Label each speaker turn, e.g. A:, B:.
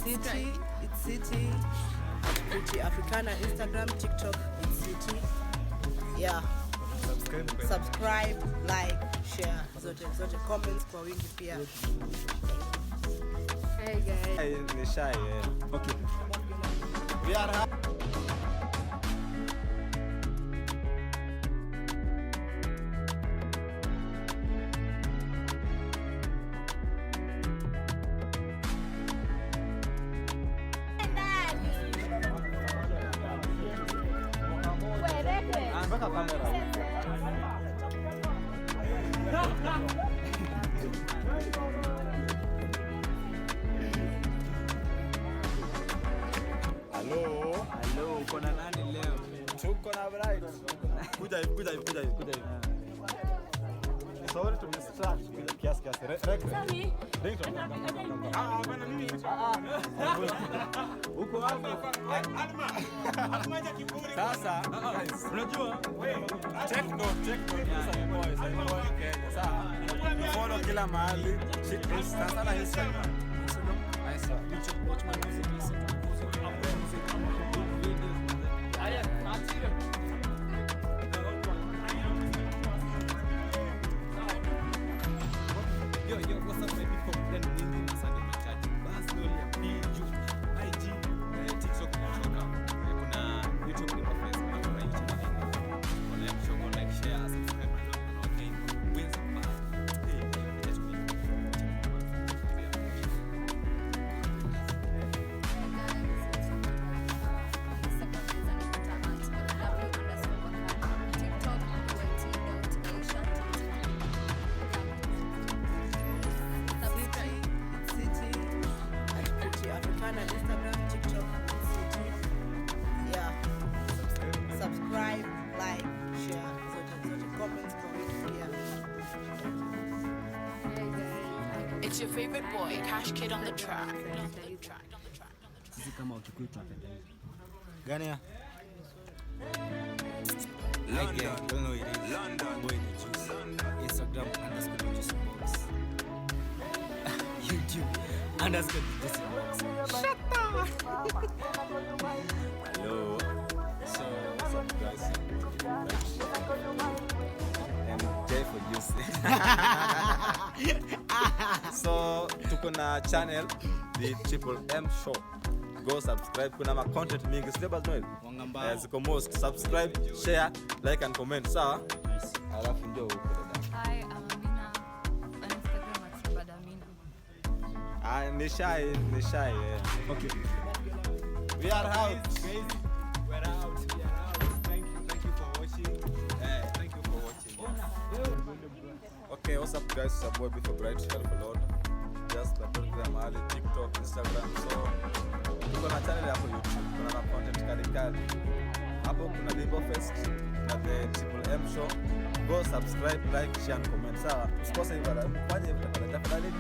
A: It's City. Pretty Africana, Instagram, TikTok, it's City. Yeah. Subscribe, like, share, zote comments kwa wingi pia.
B: Hey guys.
C: Hey, ni shy. Okay. We are
D: Hello, uko na nani leo?
C: tuko na bright. Kuja hivi. Sorry to distract. Kiasi. Ringtone. Uko hapa. Sasa, unajua? Check note. Sasa, follow kila mahali. Sasa na Instagram. Watch my music, listen to music,
D: Yo, what's up my people? Then nini msanii machaji. Basi ndio ya page, IG, TikTok kutoka. Kuna YouTube na Facebook na YouTube. Like, show, like, share, subscribe na okay. Wins and pass.
A: Instagram, TikTok, City. Yeah. Subscribe, like, share, zote comments kwa wingi pia.
E: It's your favorite boy, Cash Kid on the track.
D: Sisi kama ukikuita penda hivi.
C: Gani ya?
D: London. Boy the juice. Instagram _juicebox. YouTube _juicebox. Shut up.
C: Hello. So, what's up guys? I'm Jay for juice. So, tuko na channel the Triple M Show. Go subscribe. Kuna ma content mingi. Sibas no. Ziko most subscribe, share, like and comment. Sawa? Alafu ndio huko dada.
B: Hi, I'm Amina. On Instagram @badamina.
C: Ni shy.
D: Okay.
C: We are out.
D: Guys, we're out. Thank you for watching. Thank you for watching.
C: Okay, what's up guys? It's your boy Before Bright, help a lot. Just my Telegram, Ali, TikTok, Instagram. So, tuko na channel hapo YouTube. Kuna na content kali. Hapo kuna Bimbo Fest na the Triple M Show. Go subscribe, like, share and comment. Sawa? Usikose hivyo. Fanya hivyo tafadhali.